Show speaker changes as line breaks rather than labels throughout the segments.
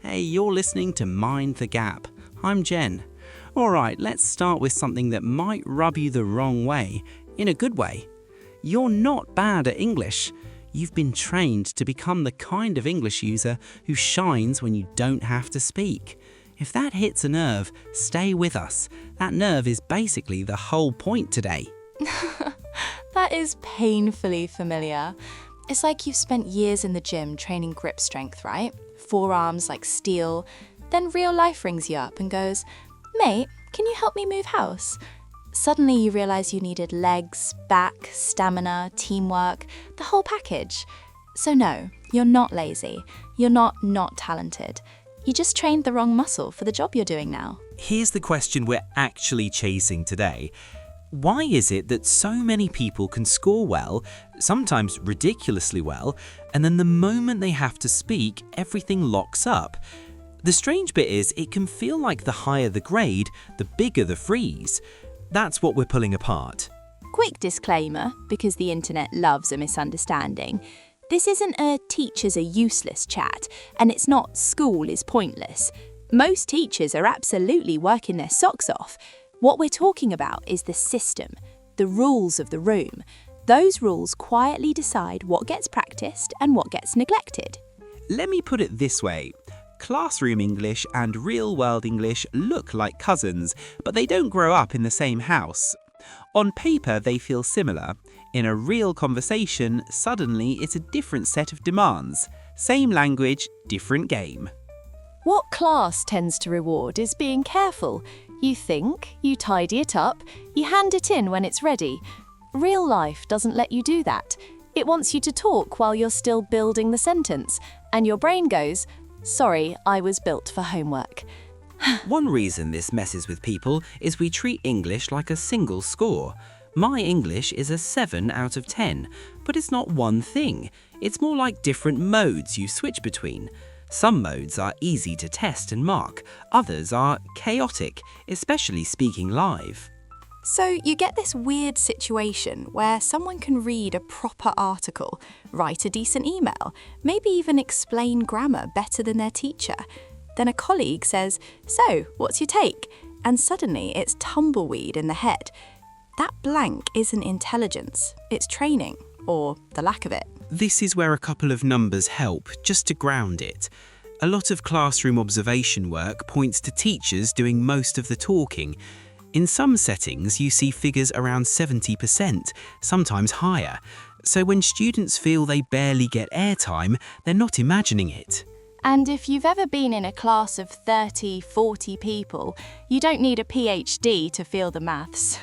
Hey, you're listening to Mind the Gap. I'm Jen. Alright, let's start with something that might rub you the wrong way, in a good way. You're not bad at English. You've been trained to become the kind of English user who shines when you don't have to speak. If that hits a nerve, stay with us. That nerve is basically the whole point today.
That is painfully familiar. It's like you've spent years in the gym training grip strength, right? Forearms like steel. Then real life rings you up and goes, "Mate, can you help me move house?" Suddenly you realize you needed legs, back, stamina, teamwork, the whole package. So no, you're not lazy. You're not talented. You just trained the wrong muscle for the job you're doing now.
Here's the question we're actually chasing today. Why is it that so many people can score well, sometimes ridiculously well, and then the moment they have to speak, everything locks up? The strange bit is it can feel like the higher the grade, the bigger the freeze. That's what we're pulling apart.
Quick disclaimer, because the internet loves a misunderstanding. This isn't a teachers are useless chat, and it's not school is pointless. Most teachers are absolutely working their socks off. What we're talking about is the system, the rules of the room. Those rules quietly decide what gets practiced and what gets neglected.
Let me put it this way. Classroom English and real-world English look like cousins, but they don't grow up in the same house. On paper, they feel similar. In a real conversation, suddenly it's a different set of demands. Same language, different game.
What class tends to reward is being careful. You think, you tidy it up, you hand it in when it's ready. Real life doesn't let you do that. It wants you to talk while you're still building the sentence, and your brain goes, "Sorry, I was built for homework."
One reason this messes with people is we treat English like a single score. My English is a 7 out of 10, but it's not one thing. It's more like different modes you switch between. Some modes are easy to test and mark, others are chaotic, especially speaking live.
So you get this weird situation where someone can read a proper article, write a decent email, maybe even explain grammar better than their teacher. Then a colleague says, "So, what's your take?" And suddenly it's tumbleweed in the head. That blank isn't intelligence, it's training, or the lack of it.
This is where a couple of numbers help, just to ground it. A lot of classroom observation work points to teachers doing most of the talking. In some settings, you see figures around 70%, sometimes higher. So when students feel they barely get airtime, they're not imagining it.
And if you've ever been in a class of 30, 40 people, you don't need a PhD to feel the maths.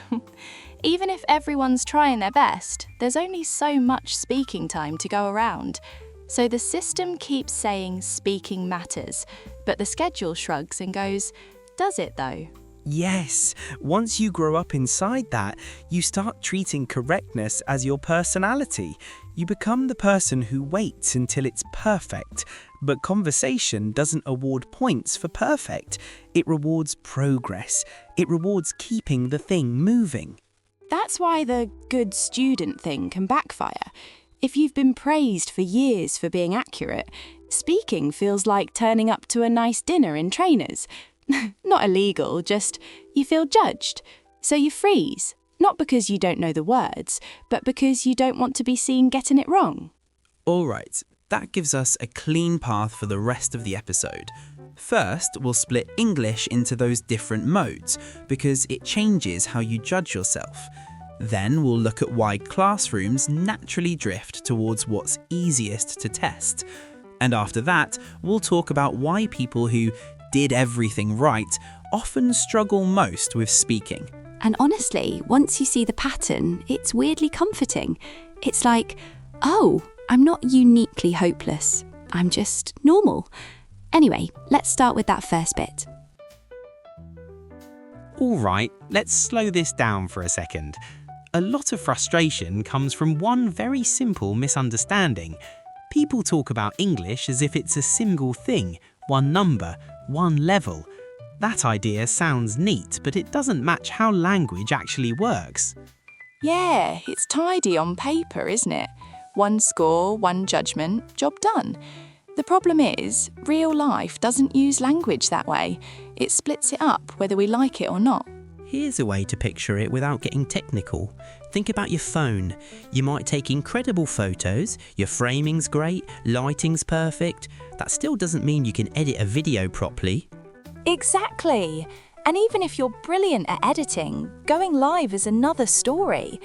Even if everyone's trying their best, there's only so much speaking time to go around. So the system keeps saying speaking matters, but the schedule shrugs and goes, "Does it though?"
Yes, once you grow up inside that, you start treating correctness as your personality. You become the person who waits until it's perfect. But conversation doesn't award points for perfect. It rewards progress. It rewards keeping the thing moving.
That's why the good student thing can backfire. If you've been praised for years for being accurate, speaking feels like turning up to a nice dinner in trainers. Not illegal, just you feel judged. So you freeze, not because you don't know the words, but because you don't want to be seen getting it wrong.
Alright, that gives us a clean path for the rest of the episode. First, we'll split English into those different modes, because it changes how you judge yourself. Then we'll look at why classrooms naturally drift towards what's easiest to test. And after that, we'll talk about why people who did everything right often struggle most with speaking.
And honestly, once you see the pattern, it's weirdly comforting. It's like, oh, I'm not uniquely hopeless. I'm just normal. Anyway, let's start with that first bit.
Alright, let's slow this down for a second. A lot of frustration comes from one very simple misunderstanding. People talk about English as if it's a single thing, one number, one level. That idea sounds neat, but it doesn't match how language actually works.
Yeah, it's tidy on paper, isn't it? One score, one judgment, job done. The problem is, real life doesn't use language that way. It splits it up whether we like it or not.
Here's a way to picture it without getting technical. Think about your phone. You might take incredible photos, your framing's great, lighting's perfect. That still doesn't mean you can edit a video properly.
Exactly. And even if you're brilliant at editing, going live is another story.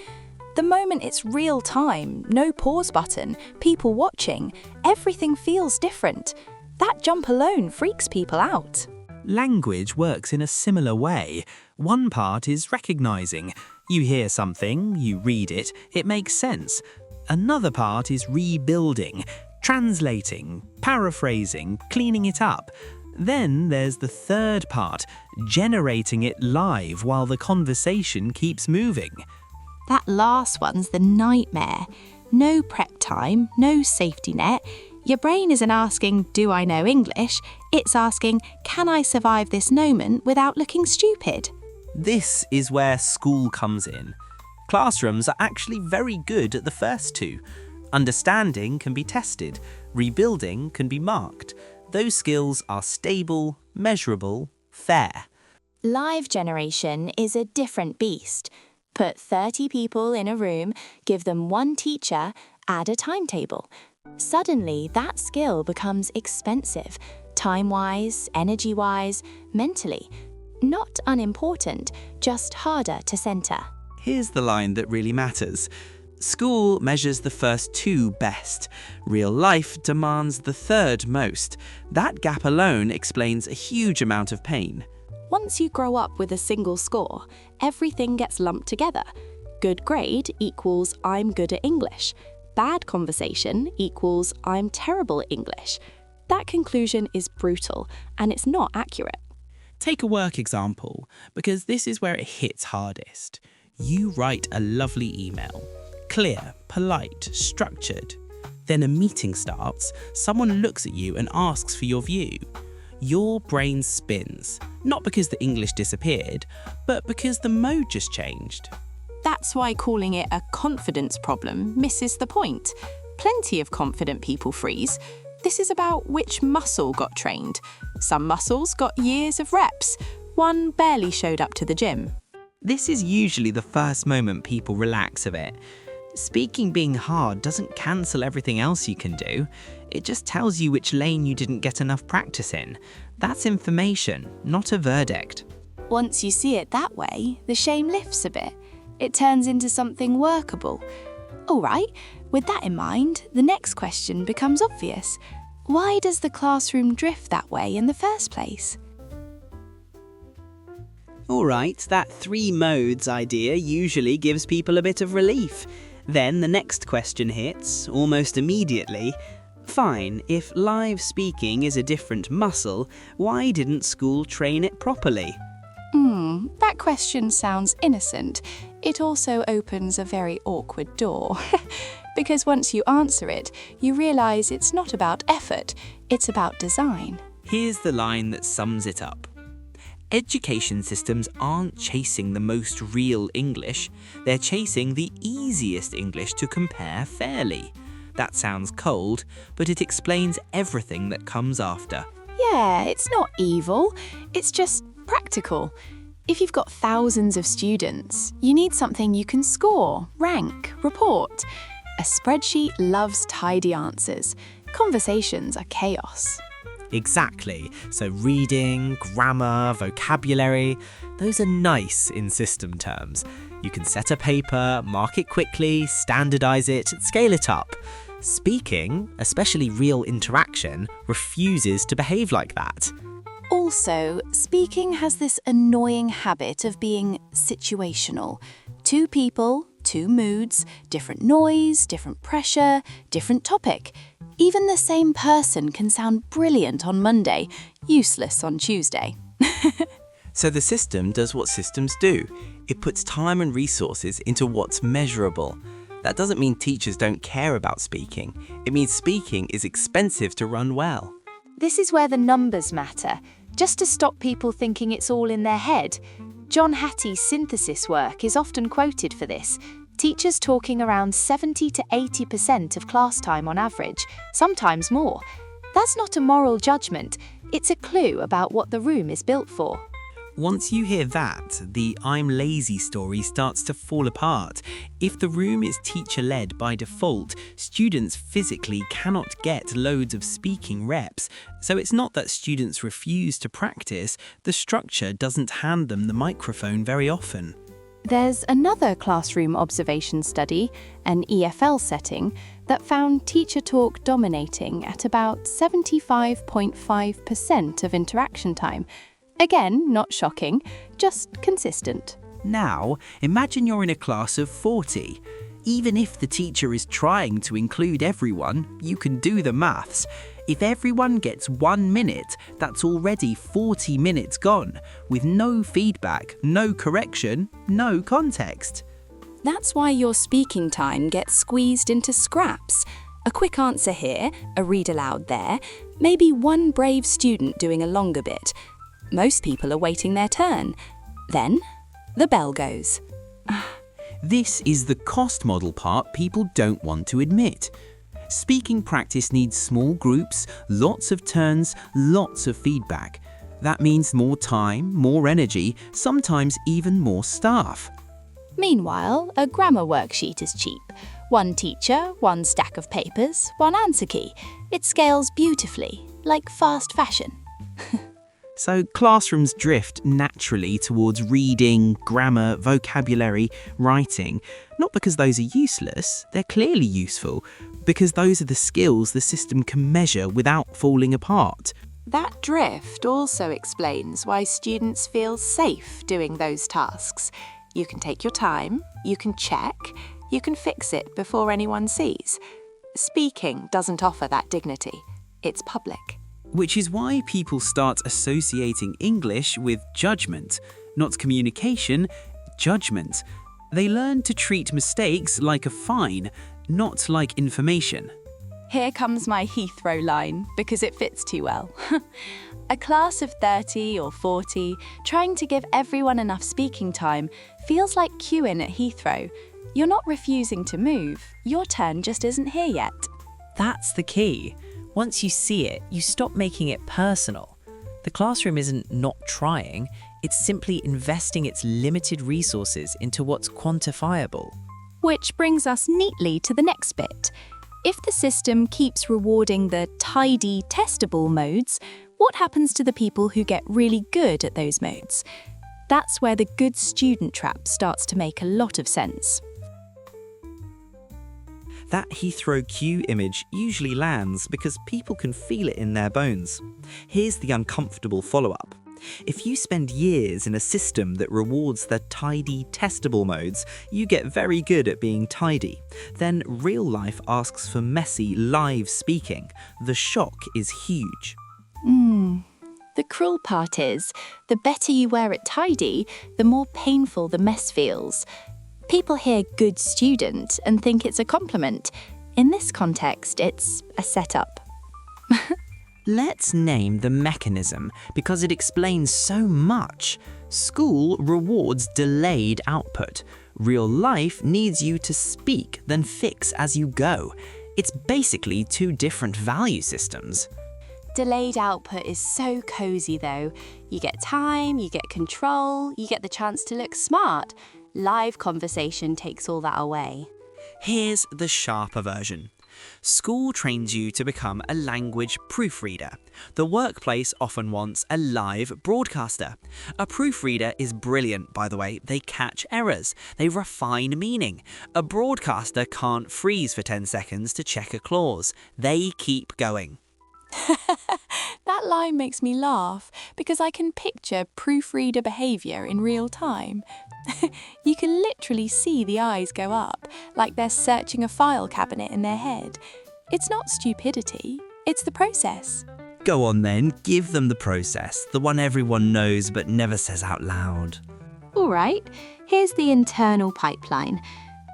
The moment it's real time, no pause button, people watching, everything feels different. That jump alone freaks people out.
Language works in a similar way. One part is recognizing. You hear something, you read it, it makes sense. Another part is rebuilding, translating, paraphrasing, cleaning it up. Then there's the third part, generating it live while the conversation keeps moving.
That last one's the nightmare. No prep time, no safety net. Your brain isn't asking, do I know English? It's asking, can I survive this moment without looking stupid?
This is where school comes in. Classrooms are actually very good at the first two. Understanding can be tested, rebuilding can be marked. Those skills are stable, measurable, fair.
Live generation is a different beast. Put 30 people in a room, give them one teacher, add a timetable. Suddenly, that skill becomes expensive, time-wise, energy-wise, mentally. Not unimportant, just harder to center.
Here's the line that really matters. School measures the first two best. Real life demands the third most. That gap alone explains a huge amount of pain.
Once you grow up with a single score, everything gets lumped together. Good grade equals I'm good at English. Bad conversation equals I'm terrible at English. That conclusion is brutal, and it's not accurate.
Take a work example, because this is where it hits hardest. You write a lovely email. Clear, polite, structured. Then a meeting starts, someone looks at you and asks for your view. Your brain spins, not because the English disappeared, but because the mode just changed.
That's why calling it a confidence problem misses the point. Plenty of confident people freeze. This is about which muscle got trained. Some muscles got years of reps. One barely showed up to the gym.
This is usually the first moment people relax a bit. Speaking being hard doesn't cancel everything else you can do. It just tells you which lane you didn't get enough practice in. That's information, not a verdict.
Once you see it that way, the shame lifts a bit. It turns into something workable. All right, with that in mind, the next question becomes obvious. Why does the classroom drift that way in the first place?
All right, that three modes idea usually gives people a bit of relief. Then the next question hits, almost immediately. Fine, if live speaking is a different muscle, why didn't school train it properly?
That question sounds innocent. It also opens a very awkward door. Because once you answer it, you realise it's not about effort, it's about design.
Here's the line that sums it up. Education systems aren't chasing the most real English, they're chasing the easiest English to compare fairly. That sounds cold, but it explains everything that comes after.
Yeah, it's not evil, it's just practical. If you've got thousands of students, you need something you can score, rank, report. A spreadsheet loves tidy answers. Conversations are chaos.
Exactly. So reading, grammar, vocabulary, those are nice in system terms. You can set a paper, mark it quickly, standardize it, scale it up. Speaking, especially real interaction, refuses to behave like that.
Also, speaking has this annoying habit of being situational. Two people, two moods, different noise, different pressure, different topic. Even the same person can sound brilliant on Monday, useless on Tuesday.
So the system does what systems do. It puts time and resources into what's measurable. That doesn't mean teachers don't care about speaking. It means speaking is expensive to run well.
This is where the numbers matter, just to stop people thinking it's all in their head. John Hattie's synthesis work is often quoted for this. Teachers talking around 70 to 80% of class time on average, sometimes more. That's not a moral judgment. It's a clue about what the room is built for.
Once you hear that, the I'm lazy story starts to fall apart. If the room is teacher-led by default, students physically cannot get loads of speaking reps. So it's not that students refuse to practice, the structure doesn't hand them the microphone very often.
There's another classroom observation study, an EFL setting, that found teacher talk dominating at about 75.5% of interaction time. Again, not shocking, just consistent.
Now, imagine you're in a class of 40. Even if the teacher is trying to include everyone, you can do the maths. If everyone gets 1 minute, that's already 40 minutes gone, with no feedback, no correction, no context.
That's why your speaking time gets squeezed into scraps. A quick answer here, a read aloud there, maybe one brave student doing a longer bit. Most people are waiting their turn. Then, the bell goes.
This is the cost model part people don't want to admit. Speaking practice needs small groups, lots of turns, lots of feedback. That means more time, more energy, sometimes even more staff.
Meanwhile, a grammar worksheet is cheap. One teacher, one stack of papers, one answer key. It scales beautifully, like fast fashion.
So classrooms drift naturally towards reading, grammar, vocabulary, writing, not because those are useless, they're clearly useful, because those are the skills the system can measure without falling apart.
That drift also explains why students feel safe doing those tasks. You can take your time, you can check, you can fix it before anyone sees. Speaking doesn't offer that dignity. It's public.
Which is why people start associating English with judgment, not communication, judgment. They learn to treat mistakes like a fine, not like information.
Here comes my Heathrow line, because it fits too well. A class of 30 or 40, trying to give everyone enough speaking time, feels like queuing at Heathrow. You're not refusing to move, your turn just isn't here yet.
That's the key. Once you see it, you stop making it personal. The classroom isn't not trying, it's simply investing its limited resources into what's quantifiable.
Which brings us neatly to the next bit. If the system keeps rewarding the tidy, testable modes, what happens to the people who get really good at those modes? That's where the good student trap starts to make a lot of sense.
That Heathrow queue image usually lands because people can feel it in their bones. Here's the uncomfortable follow-up. If you spend years in a system that rewards the tidy, testable modes, you get very good at being tidy. Then real life asks for messy, live speaking. The shock is huge.
The cruel part is, the better you wear it tidy, the more painful the mess feels. People hear good student and think it's a compliment. In this context, it's a setup.
Let's name the mechanism because it explains so much. School rewards delayed output. Real life needs you to speak, then fix as you go. It's basically two different value systems.
Delayed output is so cozy though. You get time, you get control, you get the chance to look smart. Live conversation takes all that away.
Here's the sharper version. School trains you to become a language proofreader. The workplace often wants a live broadcaster. A proofreader is brilliant, by the way. They catch errors. They refine meaning. A broadcaster can't freeze for 10 seconds to check a clause. They keep going.
That line makes me laugh because I can picture proofreader behaviour in real time. You can literally see the eyes go up, like they're searching a file cabinet in their head. It's not stupidity, it's the process.
Go on then, give them the process, the one everyone knows but never says out loud.
All right, here's the internal pipeline.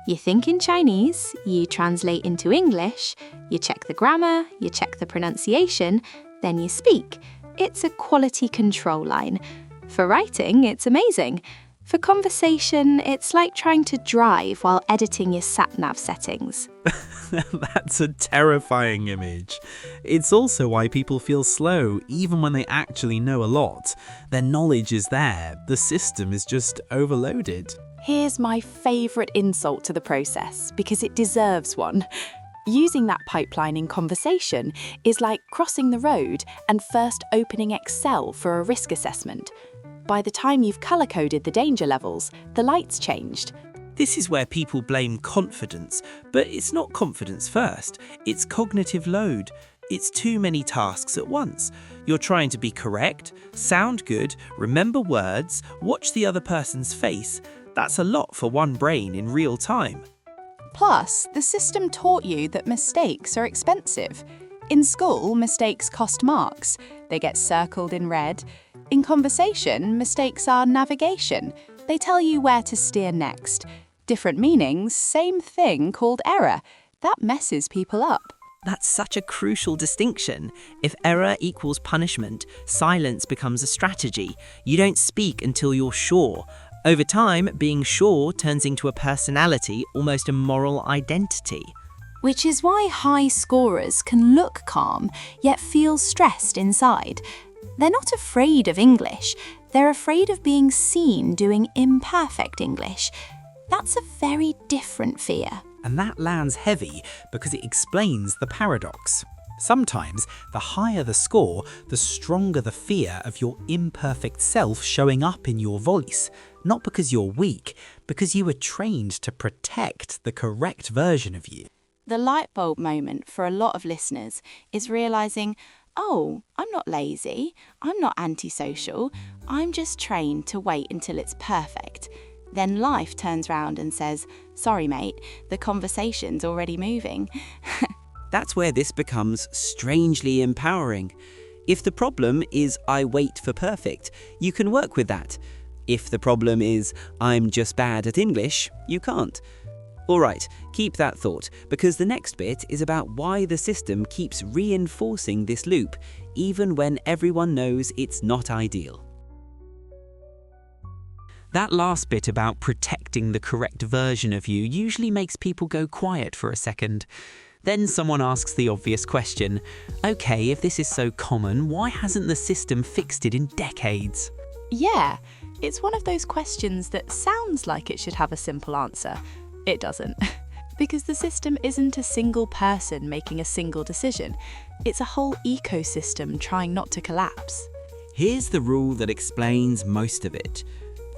You think in Chinese, you translate into English, you check the grammar, you check the pronunciation, then you speak. It's a quality control line. For writing, it's amazing. For conversation, it's like trying to drive while editing your sat-nav settings.
That's a terrifying image. It's also why people feel slow, even when they actually know a lot. Their knowledge is there, the system is just overloaded.
Here's my favourite insult to the process, because it deserves one. Using that pipeline in conversation is like crossing the road and first opening Excel for a risk assessment. By the time you've colour-coded the danger levels, the light's changed.
This is where people blame confidence, but it's not confidence first, it's cognitive load. It's too many tasks at once. You're trying to be correct, sound good, remember words, watch the other person's face. That's a lot for one brain in real time.
Plus, the system taught you that mistakes are expensive. In school, mistakes cost marks. They get circled in red. In conversation, mistakes are navigation. They tell you where to steer next. Different meanings, same thing called error. That messes people up.
That's such a crucial distinction. If error equals punishment, silence becomes a strategy. You don't speak until you're sure. Over time, being sure turns into a personality, almost a moral identity.
Which is why high scorers can look calm, yet feel stressed inside. They're not afraid of English. They're afraid of being seen doing imperfect English. That's a very different fear.
And that lands heavy because it explains the paradox. Sometimes, the higher the score, the stronger the fear of your imperfect self showing up in your voice. Not because you're weak, because you were trained to protect the correct version of you.
The light bulb moment for a lot of listeners is realising, oh, I'm not lazy, I'm not antisocial, I'm just trained to wait until it's perfect. Then life turns round and says, sorry mate, the conversation's already moving.
That's where this becomes strangely empowering. If the problem is I wait for perfect, you can work with that. If the problem is I'm just bad at English, you can't. Alright, keep that thought, because the next bit is about why the system keeps reinforcing this loop, even when everyone knows it's not ideal.
That last bit about protecting the correct version of you usually makes people go quiet for a second. Then someone asks the obvious question, okay, if this is so common, why hasn't the system fixed it in decades?
Yeah, it's one of those questions that sounds like it should have a simple answer. It doesn't. Because the system isn't a single person making a single decision. It's a whole ecosystem trying not to collapse.
Here's the rule that explains most of it.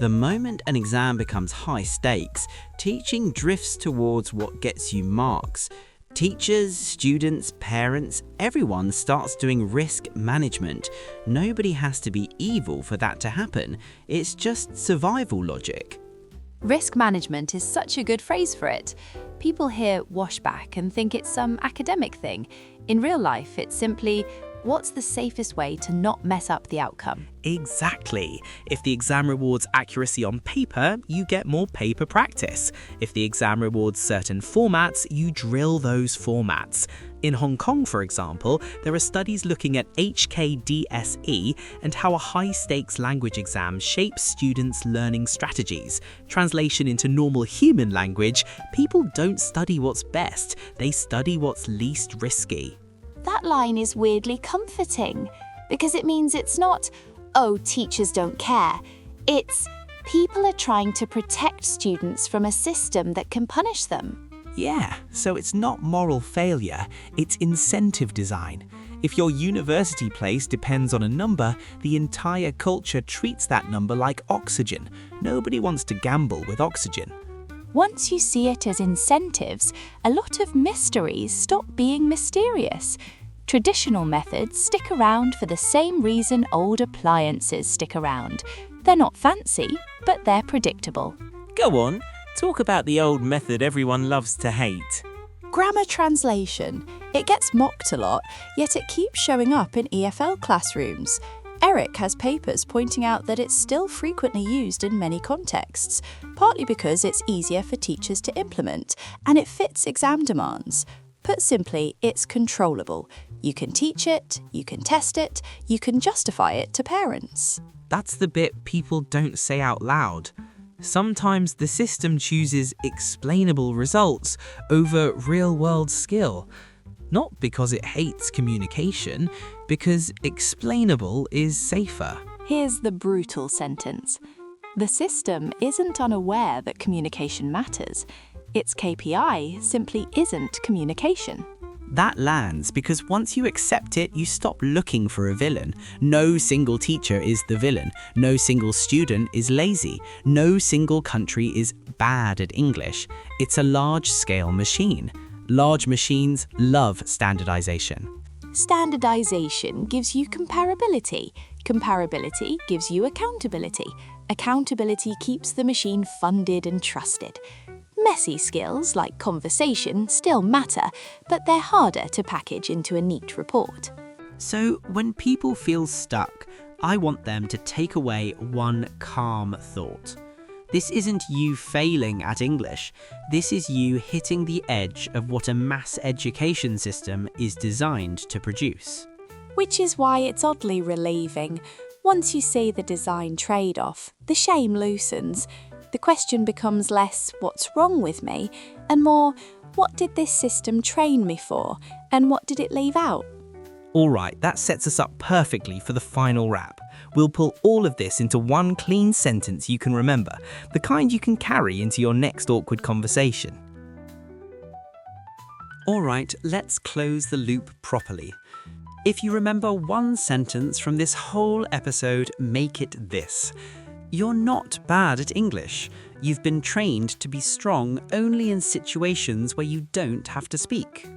The moment an exam becomes high stakes, teaching drifts towards what gets you marks. Teachers, students, parents, everyone starts doing risk management. Nobody has to be evil for that to happen. It's just survival logic.
Risk management is such a good phrase for it. People hear washback and think it's some academic thing. In real life, it's simply, what's the safest way to not mess up the outcome?
Exactly. If the exam rewards accuracy on paper, you get more paper practice. If the exam rewards certain formats, you drill those formats. In Hong Kong, for example, there are studies looking at HKDSE and how a high-stakes language exam shapes students' learning strategies. Translation into normal human language, people don't study what's best, they study what's least risky.
That line is weirdly comforting, because it means it's not, oh, teachers don't care. It's, people are trying to protect students from a system that can punish them.
Yeah, so it's not moral failure, it's incentive design. If your university place depends on a number, the entire culture treats that number like oxygen. Nobody wants to gamble with oxygen.
Once you see it as incentives, a lot of mysteries stop being mysterious. Traditional methods stick around for the same reason old appliances stick around. They're not fancy, but they're predictable.
Go on, talk about the old method everyone loves to hate.
Grammar translation. It gets mocked a lot, yet it keeps showing up in EFL classrooms. Eric has papers pointing out that it's still frequently used in many contexts, partly because it's easier for teachers to implement, and it fits exam demands. Put simply, it's controllable. You can teach it, you can test it, you can justify it to parents.
That's the bit people don't say out loud.
Sometimes the system chooses explainable results over real-world skill. Not because it hates communication, because explainable is safer.
Here's the brutal sentence. The system isn't unaware that communication matters. Its KPI simply isn't communication.
That lands because once you accept it, you stop looking for a villain. No single teacher is the villain. No single student is lazy. No single country is bad at English. It's a large-scale machine. Large machines love standardization.
Standardization gives you comparability. Comparability gives you accountability. Accountability keeps the machine funded and trusted. Messy skills like conversation still matter, but they're harder to package into a neat report.
So when people feel stuck, I want them to take away one calm thought. This isn't you failing at English. This is you hitting the edge of what a mass education system is designed to produce.
Which is why it's oddly relieving. Once you see the design trade-off, the shame loosens. The question becomes less, what's wrong with me? And more, what did this system train me for? And what did it leave out?
All right, that sets us up perfectly for the final wrap. We'll pull all of this into one clean sentence you can remember, the kind you can carry into your next awkward conversation. All right, let's close the loop properly. If you remember one sentence from this whole episode, make it this. You're not bad at English. You've been trained to be strong only in situations where you don't have to speak.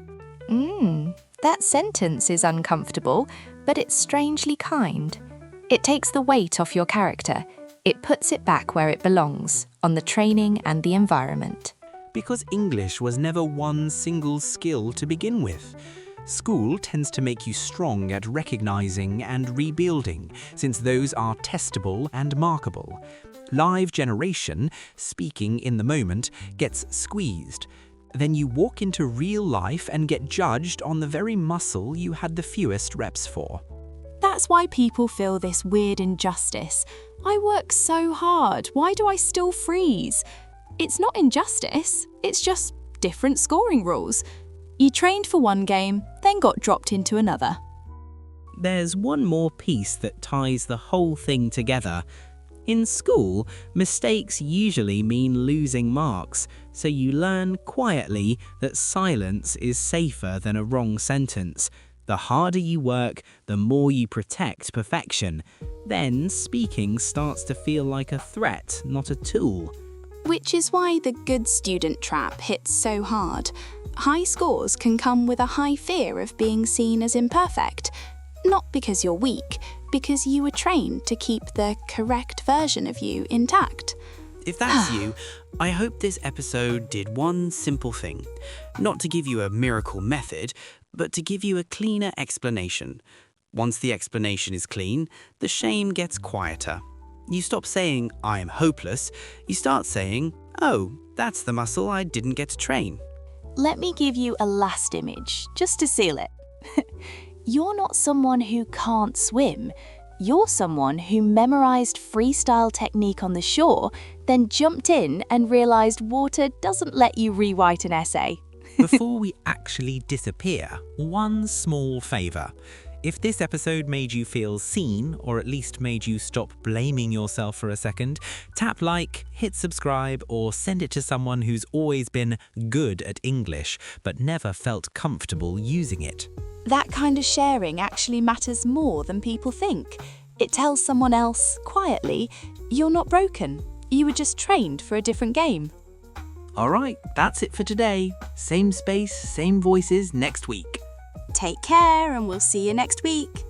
That sentence is uncomfortable, but it's strangely kind. It takes the weight off your character. It puts it back where it belongs, on the training and the environment.
Because English was never one single skill to begin with. School tends to make you strong at recognizing and rebuilding, since those are testable and markable. Live generation, speaking in the moment, gets squeezed. Then you walk into real life and get judged on the very muscle you had the fewest reps for.
That's why people feel this weird injustice. I work so hard, why do I still freeze? It's not injustice, it's just different scoring rules. You trained for one game, then got dropped into another.
There's one more piece that ties the whole thing together. In school, mistakes usually mean losing marks, so you learn quietly that silence is safer than a wrong sentence. The harder you work, the more you protect perfection. Then speaking starts to feel like a threat, not a tool.
Which is why the good student trap hits so hard. High scores can come with a high fear of being seen as imperfect. Not because you're weak, because you were trained to keep the correct version of you intact.
If that's you, I hope this episode did one simple thing. Not to give you a miracle method, but to give you a cleaner explanation. Once the explanation is clean, the shame gets quieter. You stop saying, I am hopeless. You start saying, oh, that's the muscle I didn't get to train.
Let me give you a last image, just to seal it. You're not someone who can't swim. You're someone who memorized freestyle technique on the shore, then jumped in and realized water doesn't let you rewrite an essay.
Before we actually disappear, one small favor. If this episode made you feel seen, or at least made you stop blaming yourself for a second, tap like, hit subscribe, or send it to someone who's always been good at English, but never felt comfortable using it.
That kind of sharing actually matters more than people think. It tells someone else, quietly, you're not broken. You were just trained for a different game.
All right, that's it for today. Same space, same voices next week.
Take care, and we'll see you next week.